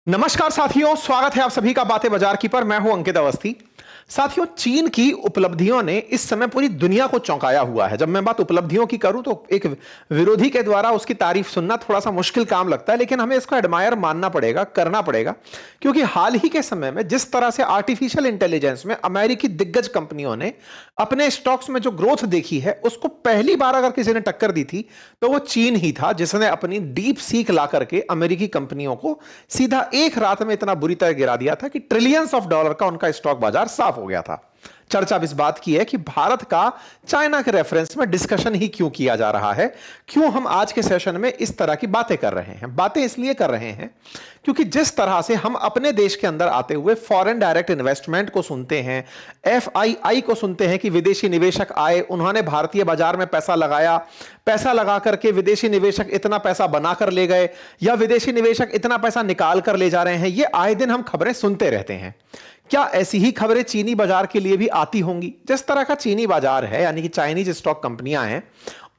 नमस्कार साथियों, स्वागत है आप सभी का बातें बाजार की पर। मैं हूं अंकित अवस्थी। साथियों, चीन की उपलब्धियों ने इस समय पूरी दुनिया को चौंकाया हुआ है। जब मैं बात उपलब्धियों की करूं तो एक विरोधी के द्वारा उसकी तारीफ सुनना थोड़ा सा मुश्किल काम लगता है, लेकिन हमें इसको एडमायर मानना पड़ेगा, करना पड़ेगा। क्योंकि हाल ही के समय में जिस तरह से आर्टिफिशियल इंटेलिजेंस में अमेरिकी दिग्गज कंपनियों ने अपने स्टॉक्स में जो ग्रोथ देखी है, उसको पहली बार अगर किसी ने टक्कर दी थी तो वो चीन ही था, जिसने अपनी डीप सीक ला करके अमेरिकी कंपनियों को सीधा एक रात में इतना बुरी तरह गिरा दिया था कि ट्रिलियंस ऑफ डॉलर का उनका स्टॉक बाजार साफ हो गया था। चर्चा अब इस बात की है कि भारत का चाइना के रेफरेंस में डिस्कशन ही क्यों किया जा रहा है। क्यों हम आज के सेशन में इस तरह की बातें कर रहे हैं? बातें इसलिए कर रहे हैं क्योंकि जिस तरह से हम अपने देश के अंदर आते हुए फॉरेन डायरेक्ट इन्वेस्टमेंट को सुनते हैं, एफआईआई को सुनते हैं कि विदेशी निवेशक आए, उन्होंने भारतीय बाजार में पैसा लगाया, पैसा लगा करके विदेशी निवेशक इतना पैसा बनाकर ले गए या विदेशी निवेशक इतना पैसा निकाल कर ले जा रहे हैं, ये आए दिन हम खबरें सुनते रहते हैं। क्या ऐसी ही खबरें चीनी बाजार के लिए भी आती होंगी? जिस तरह का चीनी बाजार है, यानी कि चाइनीज स्टॉक कंपनियां हैं,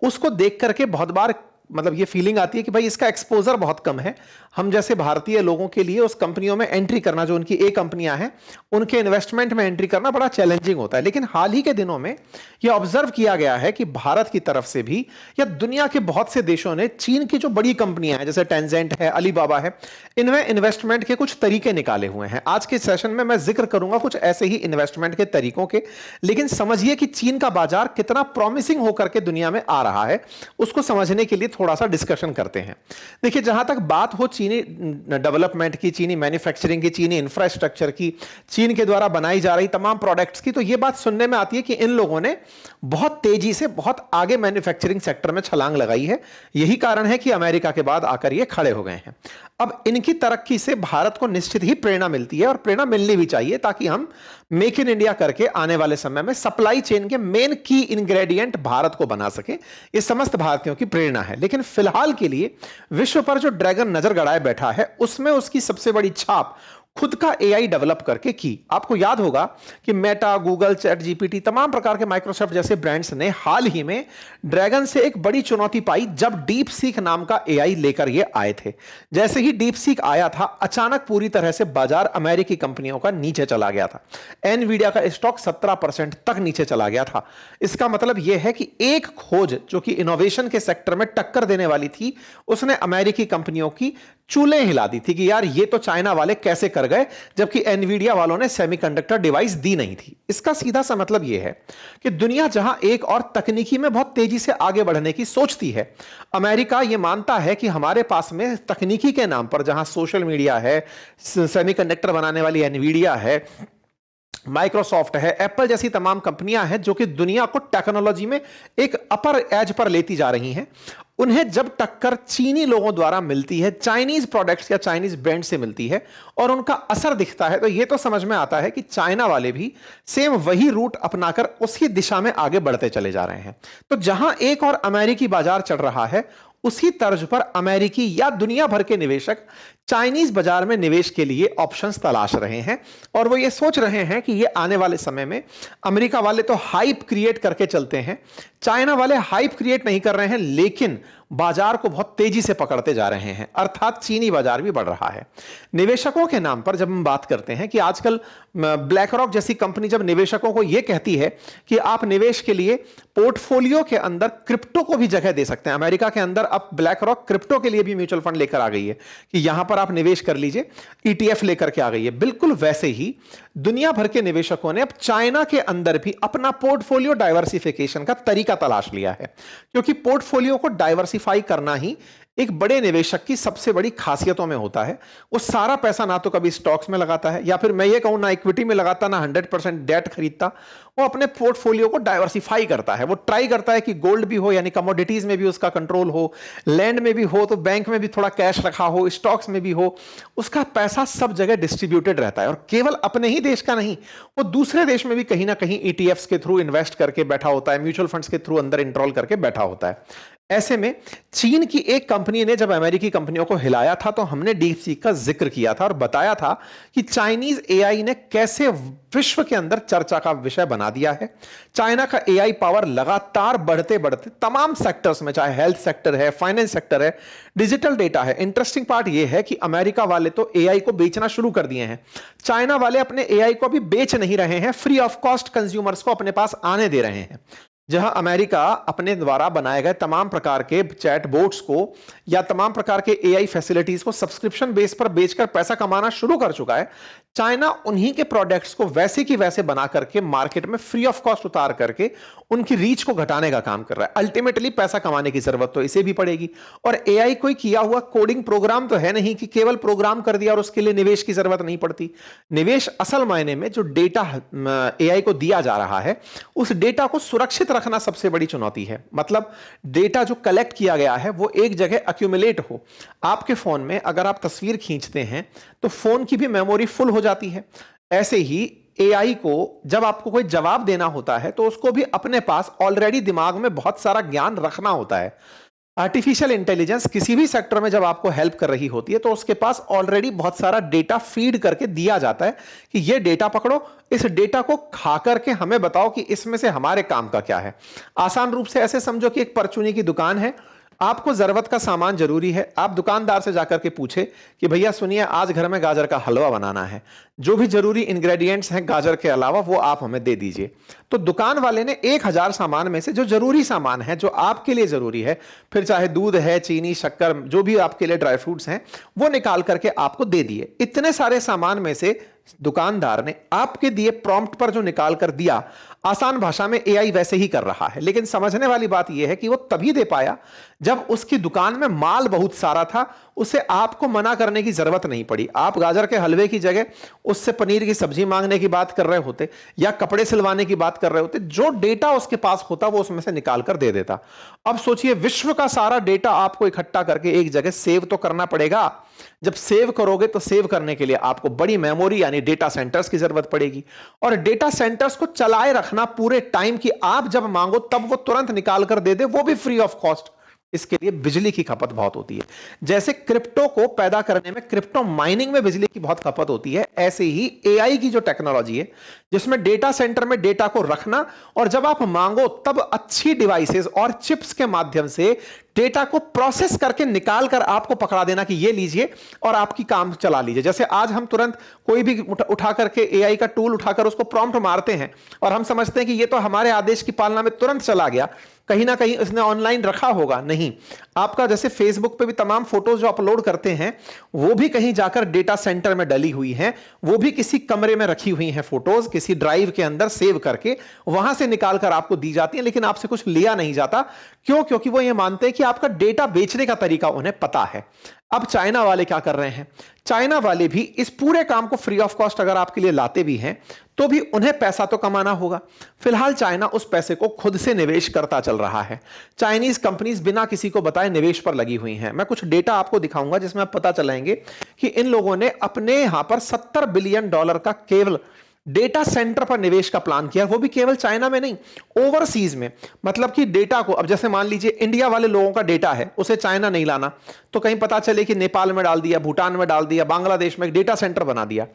उसको देख करके बहुत बार मतलब ये फीलिंग आती है कि भाई इसका एक्सपोजर बहुत कम है। हम जैसे भारतीय लोगों के लिए उस कंपनियों में एंट्री करना, जो उनकी ए कंपनियां हैं, उनके इन्वेस्टमेंट में एंट्री करना बड़ा चैलेंजिंग होता है। लेकिन हाल ही के दिनों में यह ऑब्जर्व किया गया है कि भारत की तरफ से भी या दुनिया के बहुत से देशों ने चीन की जो बड़ी कंपनियां हैं, जैसे टेंसेंट है, अलीबाबा है, इनमें इन्वेस्टमेंट के कुछ तरीके निकाले हुए हैं। आज के सेशन में मैं जिक्र करूंगा कुछ ऐसे ही इन्वेस्टमेंट के तरीकों के। लेकिन समझिए कि चीन का बाजार कितना प्रॉमिसिंग होकर के दुनिया में आ रहा है, उसको समझने के लिए थोड़ा सा डिस्कशन करते हैं। देखिए, जहां तक बात हो चीनी डेवलपमेंट की, चीनी मैन्युफैक्चरिंग की, चीनी इंफ्रास्ट्रक्चर की, चीन के द्वारा बनाई जा रही तमाम प्रोडक्ट्स की, तो यह बात सुनने में आती है कि इन लोगों ने बहुत तेजी से बहुत आगे मैन्युफैक्चरिंग सेक्टर में छलांग लगाई है। यही कारण है कि अमेरिका के बाद आकर ये खड़े हो गए हैं। अब इनकी तरक्की से भारत को निश्चित ही प्रेरणा मिलती है और प्रेरणा मिलनी भी चाहिए, ताकि हम मेक इन इंडिया करके आने वाले समय में सप्लाई चेन के मेन की इंग्रेडिएंट भारत को बना सके। ये समस्त भारतीयों की प्रेरणा है। लेकिन फिलहाल के लिए विश्व पर जो ड्रैगन नजर गड़ाए बैठा है, उसमें उसकी सबसे बड़ी छाप खुद का एआई डेवलप करके की। आपको याद होगा कि मेटा, गूगल, चैट जीपीटी, तमाम प्रकार के माइक्रोसॉफ्ट जैसे ब्रांड्स ने हाल ही में ड्रैगन से एक बड़ी चुनौती पाई जब डीप सीक नाम का एआई लेकर ये आए थे। जैसे ही डीप सीक आया था, अचानक पूरी तरह से बाजार अमेरिकी कंपनियों का नीचे चला गया था। एनवीडिया का स्टॉक 17% तक नीचे चला गया था। इसका मतलब यह है कि एक खोज जो कि इनोवेशन के सेक्टर में टक्कर देने वाली थी, उसने अमेरिकी कंपनियों की चूल्हे हिला दी थी कि यार ये तो चाइना वाले कैसे कर गए, जबकि एनवीडिया वालों ने सेमीकंडक्टर डिवाइस दी नहीं थी। इसका सीधा सा मतलब यह है कि दुनिया जहां एक और तकनीकी में बहुत तेजी से आगे बढ़ने की सोचती है, अमेरिका यह मानता है कि हमारे पास में तकनीकी के नाम पर, जहां सोशल मीडिया है, सेमीकंडक्टर बनाने वाली एनवीडिया है, माइक्रोसॉफ्ट है, एप्पल जैसी तमाम कंपनियां हैं जो कि दुनिया को टेक्नोलॉजी में एक अपर एज पर लेती जा रही हैं, उन्हें जब टक्कर चीनी लोगों द्वारा मिलती है, चाइनीज प्रोडक्ट्स या चाइनीज ब्रांड से मिलती है और उनका असर दिखता है, तो यह तो समझ में आता है कि चाइना वाले भी सेम वही रूट अपनाकर उसी दिशा में आगे बढ़ते चले जा रहे हैं। तो जहां एक और अमेरिकी बाजार चढ़ रहा है, उसी तर्ज पर अमेरिकी या दुनिया भर के निवेशक चाइनीज बाजार में निवेश के लिए ऑप्शंस तलाश रहे हैं। और वो ये सोच रहे हैं कि ये आने वाले समय में, अमेरिका वाले तो हाइप क्रिएट करके चलते हैं, चाइना वाले हाइप क्रिएट नहीं कर रहे हैं, लेकिन बाजार को बहुत तेजी से पकड़ते जा रहे हैं। अर्थात चीनी बाजार भी बढ़ रहा है। निवेशकों के नाम पर जब हम बात करते हैं कि आजकल ब्लैक रॉक जैसी कंपनी जब निवेशकों को यह कहती है कि आप निवेश के लिए पोर्टफोलियो के अंदर क्रिप्टो को भी जगह दे सकते हैं। अमेरिका के अंदर अब ब्लैक रॉक क्रिप्टो के लिए भी म्यूचुअल फंड लेकर आ गई है कि यहां पर आप निवेश कर लीजिए, ईटीएफ लेकर के आ गई है। बिल्कुल वैसे ही दुनिया भर के निवेशकों ने अब चाइना के अंदर भी अपना पोर्टफोलियो डाइवर्सिफिकेशन का तरीका तलाश लिया है, क्योंकि पोर्टफोलियो को डाइवर्सिफाई करना ही एक बड़े निवेशक की सबसे बड़ी खासियतों में होता है। वो सारा पैसा ना तो कभी स्टॉक्स में लगाता है, या फिर मैं ये कहूं ना इक्विटी में लगाता, ना 100% डेट खरीदता। वो अपने पोर्टफोलियो को डाइवर्सिफाई करता है। वो ट्राई करता है कि गोल्ड भी हो, यानी कमोडिटीज में भी उसका कंट्रोल हो, लैंड में भी हो, तो बैंक में भी थोड़ा कैश रखा हो, स्टॉक्स में भी हो, उसका पैसा सब जगह डिस्ट्रीब्यूटेड रहता है। और केवल अपने ही देश का नहीं, वो दूसरे देश में भी कहीं ना कहीं ईटीएफ्स के थ्रू इन्वेस्ट करके बैठा होता है, म्यूचुअल फंड्स के थ्रू अंदर इंट्रोल करके बैठा होता है। ऐसे में चीन की एक कंपनी ने जब अमेरिकी कंपनियों को हिलाया था तो हमने डीपसीक का जिक्र किया था और बताया था कि चाइनीज एआई ने कैसे विश्व के अंदर चर्चा का विषय बना दिया है। चाइना का एआई पावर लगातार बढ़ते बढ़ते तमाम सेक्टर्स में, चाहे हेल्थ सेक्टर है, फाइनेंस सेक्टर है, डिजिटल डेटा है। इंटरेस्टिंग पार्ट यह है कि अमेरिका वाले तो एआई को बेचना शुरू कर दिए हैं, चाइना वाले अपने एआई को अभी बेच नहीं रहे हैं, फ्री ऑफ कॉस्ट कंज्यूमर्स को अपने पास आने दे रहे हैं। जहां अमेरिका अपने द्वारा बनाए गए तमाम प्रकार के चैट बोट्स को या तमाम प्रकार के एआई फैसिलिटीज को सब्सक्रिप्शन बेस पर बेचकर पैसा कमाना शुरू कर चुका है, चाइना उन्हीं के प्रोडक्ट्स को वैसे की वैसे बना करके मार्केट में फ्री ऑफ कॉस्ट उतार करके उनकी रीच को घटाने का काम कर रहा है। अल्टीमेटली पैसा कमाने की जरूरत तो इसे भी पड़ेगी, और एआई कोई किया हुआ कोडिंग प्रोग्राम तो है नहीं कि केवल प्रोग्राम कर दिया और उसके लिए निवेश की जरूरत नहीं पड़ती। निवेश असल मायने में जो डेटा एआई को दिया जा रहा है उस डेटा को सुरक्षित रखना सबसे बड़ी चुनौती है। मतलब डेटा जो कलेक्ट किया गया है वो एक जगह अक्यूमुलेट हो। आपके फोन में अगर आप तस्वीर खींचते हैं तो फोन की भी मेमोरी फुल हो जाती है। ऐसे ही एआई को जब आपको कोई जवाब देना होता है तो उसको भी अपने पास ऑलरेडी दिमाग में बहुत सारा ज्ञान रखना होता है। आर्टिफिशियल इंटेलिजेंस किसी भी सेक्टर में जब आपको हेल्प कर रही होती है तो उसके पास ऑलरेडी बहुत सारा डेटा फीड करके दिया जाता है कि ये डेटा पकड़ो, इस डेटा को खा करके हमें बताओ कि इसमें से हमारे काम का क्या है। आसान रूप से ऐसे समझो कि एक परचूनी की दुकान है, आपको जरूरत का सामान जरूरी है, आप दुकानदार से जाकर के पूछे कि भैया सुनिए आज घर में गाजर का हलवा बनाना है, जो भी जरूरी इंग्रेडिएंट्स हैं गाजर के अलावा वो आप हमें दे दीजिए। तो दुकान वाले ने 1000 सामान में से जो जरूरी सामान है, जो आपके लिए जरूरी है, फिर चाहे दूध है, चीनी, शक्कर, जो भी आपके लिए ड्राई फ्रूट्स हैं, वो निकाल करके आपको दे दिए। इतने सारे सामान में से दुकानदार ने आपके दिए प्रॉम्प्ट पर जो निकाल कर दिया, आसान भाषा में एआई वैसे ही कर रहा है। लेकिन समझने वाली बात यह है कि वो तभी दे पाया जब उसकी दुकान में माल बहुत सारा था, उसे आपको मना करने की जरूरत नहीं पड़ी। आप गाजर के हलवे की जगह उससे पनीर की सब्जी मांगने की बात कर रहे होते या कपड़े सिलवाने की बात कर रहे होते, जो डेटा उसके पास होता वो उसमें से निकाल कर दे देता। अब सोचिए विश्व का सारा डेटा आपको इकट्ठा करके एक जगह सेव तो करना पड़ेगा। जब सेव करोगे तो सेव करने के लिए आपको बड़ी मेमोरी यानी डेटा सेंटर्स की जरूरत पड़ेगी, और डेटा सेंटर्स को चलाए रखना पूरे टाइम की आप जब मांगो तब वो तुरंत निकाल कर दे दे, वो भी फ्री ऑफ कॉस्ट। इसके लिए बिजली की खपत बहुत होती है। जैसे क्रिप्टो को पैदा करने में, क्रिप्टो माइनिंग में बिजली की बहुत खपत होती है, ऐसे ही एआई की जो टेक्नोलॉजी है जिसमें डेटा सेंटर में डेटा को रखना और जब आप मांगो तब अच्छी डिवाइसेस और चिप्स के माध्यम से डेटा को प्रोसेस करके निकाल कर आपको पकड़ा देना कि ये लीजिए और आपकी काम चला लीजिए। जैसे आज हम तुरंत कोई भी उठा करके एआई का टूल उठाकर उसको प्रॉम्प्ट मारते हैं और हम समझते हैं कि ये तो हमारे आदेश की पालना में तुरंत चला गया, कहीं ना कहीं उसने ऑनलाइन रखा होगा। नहीं, आपका जैसे फेसबुक पे भी तमाम फोटोज जो अपलोड करते हैं वो भी कहीं जाकर डेटा सेंटर में डली हुई हैं, वो भी किसी कमरे में रखी हुई हैं फोटोज, किसी ड्राइव के अंदर सेव करके वहां से निकाल कर आपको दी जाती है, लेकिन आपसे कुछ लिया नहीं जाता। क्यों? क्योंकि वो ये मानते हैं कि आपका डेटा बेचने का तरीका उन्हें पता है। अब चाइना वाले क्या कर रहे हैं? चाइना वाले भी इस पूरे काम को फ्री ऑफ कॉस्ट अगर आपके लिए लाते भी हैं तो भी उन्हें पैसा तो कमाना होगा। फिलहाल चाइना उस पैसे को खुद से निवेश करता चल रहा है। चाइनीज कंपनीज बिना किसी को बताए निवेश पर लगी हुई हैं। मैं कुछ डेटा आपको दिखाऊंगा जिसमें आप पता चलेंगे कि इन लोगों ने अपने यहां पर $70 बिलियन का केवल डेटा सेंटर पर निवेश का प्लान किया, वो भी केवल चाइना में नहीं, ओवरसीज में। मतलब कि डेटा को, अब जैसे मान लीजिए इंडिया वाले लोगों का डेटा है, उसे चाइना नहीं लाना, तो कहीं पता चले कि नेपाल में डाल दिया, भूटान में डाल दिया, बांग्लादेश में एक डेटा सेंटर बना दिया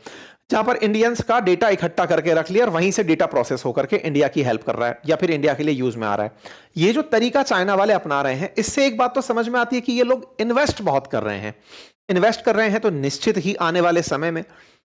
जहां पर इंडियंस का डेटा इकट्ठा करके रख लिया और वहीं से डेटा प्रोसेस होकर के इंडिया की हेल्प कर रहा है या फिर इंडिया के लिए यूज में आ रहा है। ये जो तरीका चाइना वाले अपना रहे हैं, इससे एक बात तो समझ में आती है कि ये लोग इन्वेस्ट बहुत कर रहे हैं। इन्वेस्ट कर रहे हैं तो निश्चित ही आने वाले समय में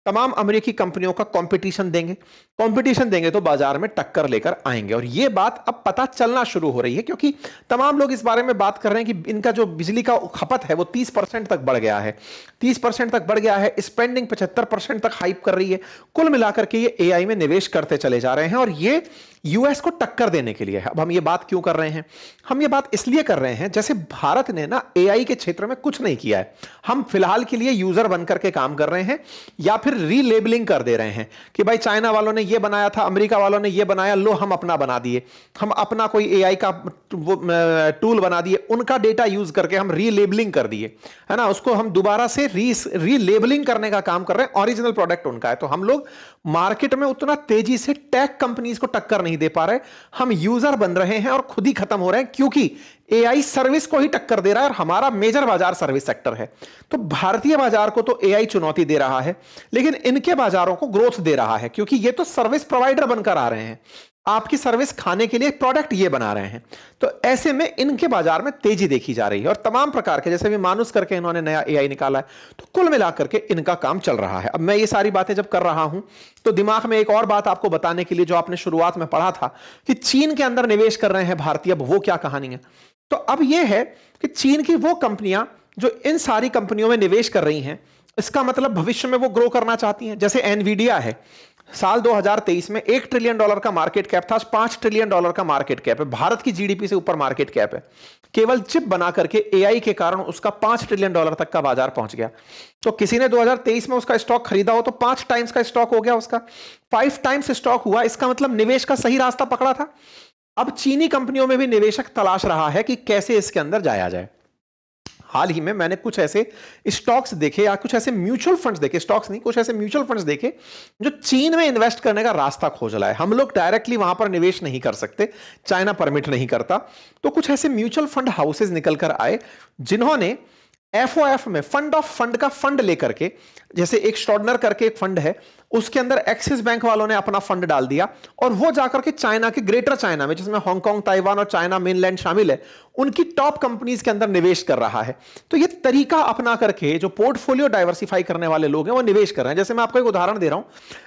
तमाम अमेरिकी कंपनियों का कंपटीशन देंगे तो बाजार में टक्कर लेकर आएंगे। और यह बात अब पता चलना शुरू हो रही है क्योंकि तमाम लोग इस बारे में बात कर रहे हैं कि इनका जो बिजली का खपत है वो 30% तक बढ़ गया है, 30% तक बढ़ गया है। स्पेंडिंग 75% तक हाइप कर रही है। कुल मिलाकर के ये एआई में निवेश करते चले जा रहे हैं और ये यूएस को टक्कर देने के लिए है। अब हम ये बात क्यों कर रहे हैं? हम ये बात इसलिए कर रहे हैं, जैसे भारत ने ना एआई के क्षेत्र में कुछ नहीं किया है, हम फिलहाल के लिए यूजर बनकर के काम कर रहे हैं या फिर रीलेबलिंग कर दे रहे हैं कि भाई चाइना वालों ने ये बनाया था, अमेरिका वालों ने ये बनाया, लो हम अपना बना दिए, हम अपना कोई एआई का टूल बना दिए, उनका डेटा यूज करके हम रीलेबलिंग कर दिए, है ना, उसको हम दोबारा से रीलेबलिंग करने का काम कर रहे हैं। ओरिजिनल प्रोडक्ट उनका है, तो हम लोग मार्केट में उतना तेजी से टेक कंपनीज को टक्कर नहीं दे पा रहे, हम यूजर बन रहे हैं और खुद ही खत्म हो रहे हैं क्योंकि एआई सर्विस को ही टक्कर दे रहा है और हमारा मेजर बाजार सर्विस सेक्टर है। तो भारतीय बाजार को तो एआई चुनौती दे रहा है, लेकिन इनके बाजारों को ग्रोथ दे रहा है, क्योंकि ये तो सर्विस प्रोवाइडर बनकर आ रहे हैं, आपकी सर्विस खाने के लिए प्रोडक्ट ये बना रहे हैं। तो ऐसे में इनके बाजार में तेजी देखी जा रही है और तमाम प्रकार के, जैसे भी मानुस करके इन्होंने नया एआई निकाला है, तो कुल मिलाकर के इनका काम चल रहा है। अब मैं ये सारी बातें जब कर रहा हूं तो दिमाग में एक और बात आपको बताने के लिए, जो आपने शुरुआत में पढ़ा था कि चीन के अंदर निवेश कर रहे हैं भारतीय, अब वो क्या कहानी है। तो अब यह है कि चीन की वो कंपनियां जो इन सारी कंपनियों में निवेश कर रही हैं, इसका मतलब भविष्य में वो ग्रो करना चाहती हैं। जैसे एनवीडिया है, साल 2023 में $1 ट्रिलियन का मार्केट कैप था, आज $5 ट्रिलियन का मार्केट कैप है, भारत की जीडीपी से ऊपर मार्केट कैप है। केवल चिप बना करके एआई के कारण उसका $5 ट्रिलियन तक का बाजार पहुंच गया। तो किसी ने 2023 में उसका स्टॉक खरीदा हो तो 5 टाइम्स का स्टॉक हो गया, उसका 5 टाइम्स स्टॉक हुआ। इसका मतलब निवेश का सही रास्ता पकड़ा था। अब चीनी कंपनियों में भी निवेशक तलाश रहा है कि कैसे इसके अंदर जाया जाए। हाल ही में मैंने कुछ ऐसे स्टॉक्स देखे या कुछ ऐसे म्यूचुअल फंड्स देखे, स्टॉक्स नहीं, कुछ ऐसे म्यूचुअल फंड्स देखे जो चीन में इन्वेस्ट करने का रास्ता खोज रहा है। हम लोग डायरेक्टली वहां पर निवेश नहीं कर सकते, चाइना परमिट नहीं करता। तो कुछ ऐसे म्यूचुअल फंड हाउसेज निकल कर आए जिन्होंने एफओएफ में फंड ऑफ फंड का फंड लेकर के, जैसे एक स्टॉर्डनर करके एक फंड है, उसके अंदर एक्सिस बैंक वालों ने अपना फंड डाल दिया और वो जाकर के चाइना के, ग्रेटर चाइना में, जिसमें हांगकांग, ताइवान और चाइना मेनलैंड शामिल है, उनकी टॉप कंपनीज के अंदर निवेश कर रहा है। तो ये तरीका अपना करके जो पोर्टफोलियो डाइवर्सिफाई करने वाले लोग हैं वो निवेश कर रहे हैं। जैसे मैं आपको एक उदाहरण दे रहा हूं,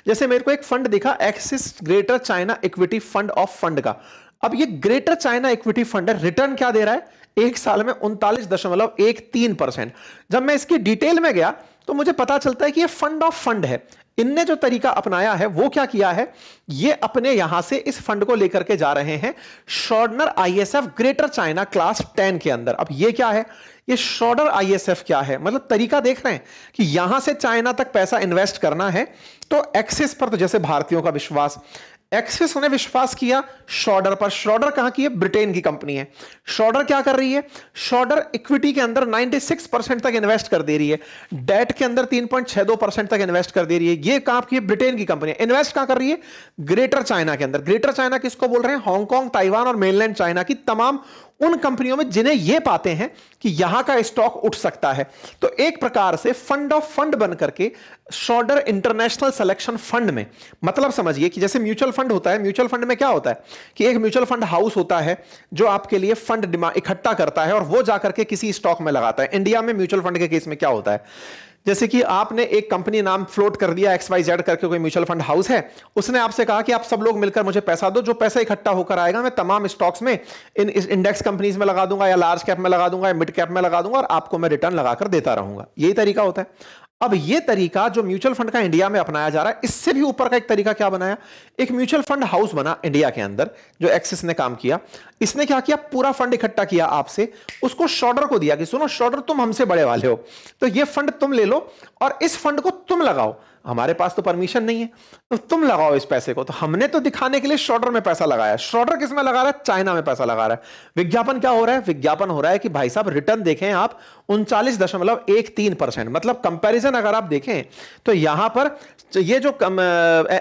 जैसे मेरे को एक फंड दिखा, axis greater China equity fund of fund का। अब ये ग्रेटर चाइना इक्विटी फंड है, रिटर्न क्या दे रहा है, एक साल में 39.13%। जब मैं इसकी डिटेल में गया तो मुझे पता चलता है कि ये फंड ऑफ फंड है। इनने जो तरीका अपनाया है वो क्या किया है, ये अपने यहां से इस फंड को लेकर के जा रहे हैं शॉर्डनर आईएसएफ ग्रेटर चाइना क्लास 10 के अंदर। अब ये क्या है, ये शॉर्डनर आईएसएफ क्या है, मतलब तरीका देख रहे हैं कि यहां से चाइना तक पैसा इन्वेस्ट करना है। तो एक्सिस पर तो जैसे भारतीयों का विश्वास, एक्सिस ने विश्वास किया शॉर्डर पर। शॉर्डर कहां की है, ब्रिटेन की कंपनी है। शॉर्डर क्या कर रही है, शॉर्डर इक्विटी के अंदर 96% तक इन्वेस्ट कर दे रही है, डेट के अंदर 3.62% तक इन्वेस्ट कर दे रही है। ये कहां की है, ब्रिटेन की कंपनी है। इन्वेस्ट कहां कर रही है, ग्रेटर चाइना के अंदर। ग्रेटर चाइना किसको बोल रहे हैं, हांगकांग, ताइवान और मेनलैंड चाइना की तमाम उन कंपनियों में जिन्हें यह पाते हैं कि यहां का स्टॉक उठ सकता है। तो एक प्रकार से फंड ऑफ फंड बन करके शॉर्डर इंटरनेशनल सिलेक्शन फंड में, मतलब समझिए कि जैसे म्यूचुअल फंड होता है, म्यूचुअल फंड में क्या होता है कि एक म्यूचुअल फंड हाउस होता है जो आपके लिए फंड इकट्ठा करता है और वो जाकर के किसी स्टॉक में लगाता है। इंडिया में म्यूचुअल फंड के केस में क्या होता है, जैसे कि आपने एक कंपनी नाम फ्लोट कर दिया, XYZ करके कोई म्यूचुअल फंड हाउस है, उसने आपसे कहा कि आप सब लोग मिलकर मुझे पैसा दो, जो पैसा इकट्ठा होकर आएगा मैं तमाम स्टॉक्स में, इन इंडेक्स कंपनीज में लगा दूंगा, या लार्ज कैप में लगा दूंगा, या मिड कैप में लगा दूंगा, और आपको मैं रिटर्न लगाकर देता रहूंगा। यही तरीका होता है। अब यह तरीका जो म्यूचुअल फंड का इंडिया में अपनाया जा रहा है, इससे भी ऊपर का एक तरीका क्या बनाया, एक म्यूचुअल फंड हाउस बना इंडिया के अंदर, जो एक्सिस ने काम किया। इसने क्या किया, पूरा फंड इकट्ठा किया आपसे, उसको शॉर्डर को दिया कि सुनो शॉर्डर, तुम हमसे बड़े वाले हो, तो ये फंड तुम ले लो और इस फंड को तुम लगाओ, हमारे पास तो परमिशन नहीं है, तो तुम लगाओ इस पैसे को। तो हमने तो दिखाने के लिए शॉर्डर में पैसा लगाया। शॉर्डर किस में लगा रहा है, चाइना में पैसा लगा रहा है। विज्ञापन क्या हो रहा है, विज्ञापन हो रहा है कि भाई साहब रिटर्न देखें आप 39.13%। मतलब कंपैरिजन अगर आप देखें तो यहां पर ये जो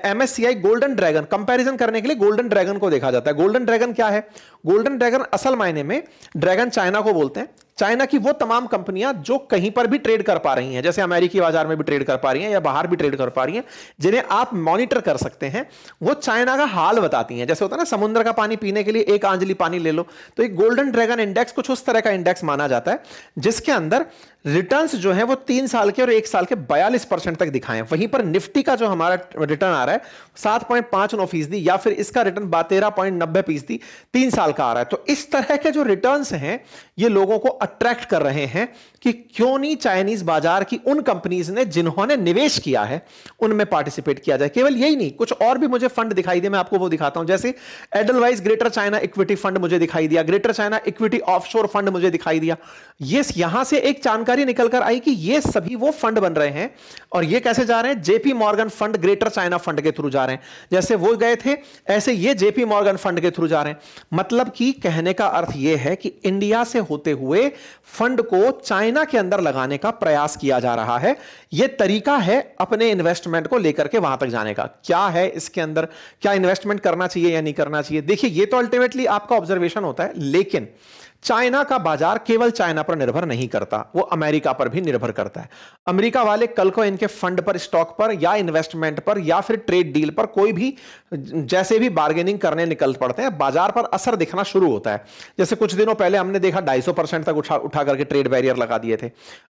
MSCI गोल्डन ड्रैगन, कंपैरिजन करने के लिए गोल्डन ड्रैगन को देखा जाता है। गोल्डन ड्रैगन क्या है, गोल्डन ड्रैगन असल मायने में ड्रैगन चाइना को बोलते हैं। चाइना की वो तमाम कंपनियां जो कहीं पर भी ट्रेड कर पा रही हैं, जैसे अमेरिकी बाजार में भी ट्रेड कर पा रही हैं या बाहर भी ट्रेड कर पा रही हैं, जिन्हें आप मॉनिटर कर सकते हैं, वो चाइना का हाल बताती हैं। जैसे होता है ना, समुद्र का पानी पीने के लिए एक आंजली पानी ले लो, तो एक गोल्डन ड्रैगन इंडेक्स कुछ उस तरह का इंडेक्स माना जाता है जिसके अंदर रिटर्न्स जो है वो 3 साल के और 1 साल के 42% तक दिखाएं। वहीं पर निफ्टी का जो हमारा रिटर्न आ रहा है 7.59% या फिर इसका रिटर्न 13.90% 3 साल का आ रहा है। तो इस तरह के जो रिटर्न्स हैं ये लोगों को अट्रैक्ट कर रहे हैं कि क्यों नहीं चाइनीज बाजार की उन कंपनीज ने जिन्होंने निवेश किया है उनमें पार्टिसिपेट किया जाए। केवल यही नहीं, कुछ और भी मुझे फंड दिखाई दे, मैं आपको वो दिखाता हूं। जैसे Edelweiss greater China equity fund मुझे दिखाई दिया, greater China equity offshore fund मुझे दिखाई दिया। ये यहां से एक जानकारी निकल कर आई कि ये सभी वो फंड बन रहे हैं और ये कैसे जा रहे हैं, JP Morgan fund greater China fund के थ्रू जा रहे हैं। जैसे वो गए थे ऐसे ये जेपी मॉर्गन फंड के थ्रू जा रहे हैं। मतलब कि कहने का अर्थ यह है कि इंडिया से होते हुए फंड को चाइना के अंदर लगाने का प्रयास किया जा रहा है। यह तरीका है अपने इन्वेस्टमेंट को लेकर के वहां तक जाने का। क्या है इसके अंदर, क्या इन्वेस्टमेंट करना चाहिए या नहीं करना चाहिए, देखिए ये तो अल्टीमेटली आपका ऑब्जर्वेशन होता है। लेकिन चाइना का बाजार केवल चाइना पर निर्भर नहीं करता, वो अमेरिका पर भी निर्भर करता है। अमेरिका वाले कल को इनके फंड पर, स्टॉक पर या इन्वेस्टमेंट पर या फिर ट्रेड डील पर कोई भी जैसे भी बार्गेनिंग करने निकल पड़ते हैं, बाजार पर असर दिखना शुरू होता है। जैसे कुछ दिनों पहले हमने देखा 250% तक उठा करके ट्रेड बैरियर लगा दिए थे,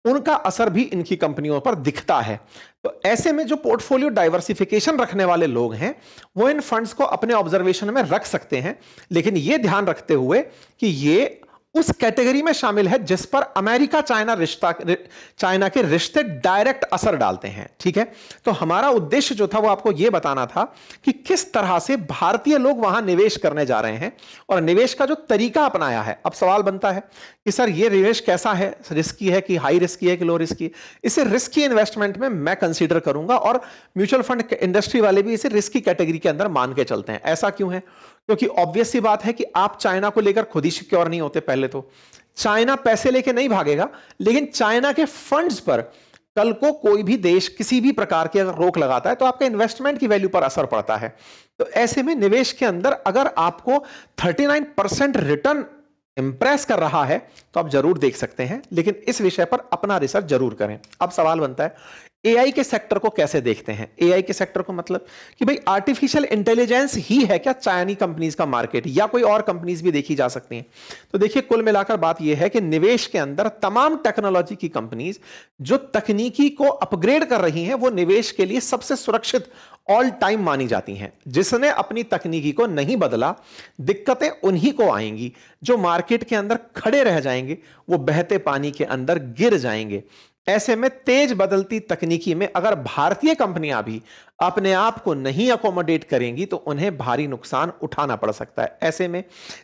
उनका असर भी इनकी कंपनियों पर दिखता है। तो ऐसे में जो पोर्टफोलियो डाइवर्सिफिकेशन रखने वाले लोग हैं, वो इन फंड्स को अपने ऑब्जर्वेशन में रख सकते हैं, लेकिन यह ध्यान रखते हुए कि ये उस कैटेगरी में शामिल है जिस पर अमेरिका चाइना के रिश्ते डायरेक्ट असर डालते हैं। ठीक है, तो हमारा उद्देश्य जो था वो आपको यह बताना था कि किस तरह से भारतीय लोग वहां निवेश करने जा रहे हैं और निवेश का जो तरीका अपनाया है। अब सवाल बनता है कि सर ये निवेश कैसा है, रिस्की है कि हाई रिस्की है कि लो रिस्की है? इसे रिस्की इन्वेस्टमेंट में मैं कंसीडर करूंगा और म्यूचुअल फंड इंडस्ट्री वाले भी इसे रिस्की कैटेगरी के अंदर मान के चलते हैं। ऐसा क्यों है? क्योंकि ऑब्वियस सी बात है कि आप चाइना को लेकर खुद ही सिक्योर नहीं होते। पहले तो चाइना पैसे लेके नहीं भागेगा, लेकिन चाइना के फंड्स पर कल को कोई भी देश किसी भी प्रकार की अगर रोक लगाता है तो आपके इन्वेस्टमेंट की वैल्यू पर असर पड़ता है। तो ऐसे में निवेश के अंदर अगर आपको 39% रिटर्न इंप्रेस कर रहा है तो आप जरूर देख सकते हैं, लेकिन इस विषय पर अपना रिसर्च जरूर करें। अब सवाल बनता है एआई के सेक्टर को कैसे देखते हैं? एआई के सेक्टर को मतलब कि भाई आर्टिफिशियल इंटेलिजेंस ही है क्या चाइनी कंपनीज का मार्केट, या कोई और कंपनीज भी देखी जा सकती हैं? तो देखिए, कुल मिलाकर बात यह है कि निवेश के अंदर तमाम टेक्नोलॉजी की कंपनीज जो तकनीकी को अपग्रेड कर रही हैं, वो निवेश के लिए सबसे सुरक्षित ऑल टाइम मानी जाती हैं। जिसने अपनी तकनीकी को नहीं बदला, दिक्कतें उन्हीं को आएंगी। जो मार्केट के अंदर खड़े रह जाएंगे वो बहते पानी के अंदर गिर जाएंगे। ऐसे में तेज बदलती तकनीकी में अगर भारतीय कंपनियां भी अपने आप को नहीं अकोमोडेट करेंगी तो उन्हें भारी नुकसान उठाना पड़ सकता है। ऐसे में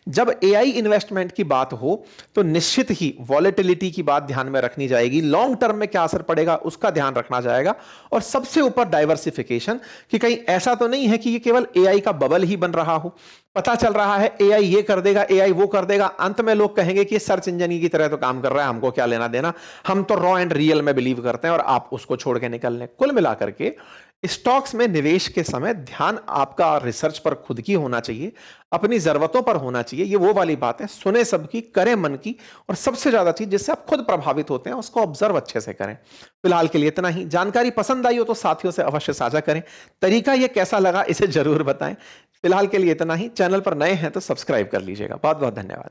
जब एआई इन्वेस्टमेंट की बात हो तो निश्चित ही वॉलेटिलिटी की बात ध्यान में रखनी जाएगी, लॉन्ग टर्म में क्या असर पड़ेगा उसका ध्यान रखना जाएगा, और सबसे ऊपर डाइवर्सिफिकेशन, कि कहीं ऐसा तो नहीं है कि ये केवल एआई का बबल ही बन रहा हो। पता चल रहा है एआई ये कर देगा, एआई वो कर देगा, अंत में लोग कहेंगे कि सर्च इंजन की तरह तो काम कर रहा है, हमको क्या लेना देना, हम तो रॉ एंड रियल में बिलीव करते हैं और आप उसको छोड़ के निकल लें। कुल मिलाकर के स्टॉक्स में निवेश के समय ध्यान आपका रिसर्च पर खुद की होना चाहिए, अपनी जरूरतों पर होना चाहिए। ये वो वाली बात है, सुने सबकी, करें मन की, और सबसे ज्यादा चीज जिससे आप खुद प्रभावित होते हैं उसको ऑब्जर्व अच्छे से करें। फिलहाल के लिए इतना ही। जानकारी पसंद आई हो तो साथियों से अवश्य साझा करें। तरीका ये कैसा लगा इसे जरूर बताएं। फिलहाल के लिए इतना ही। चैनल पर नए हैं तो सब्सक्राइब कर लीजिएगा। बहुत बहुत धन्यवाद।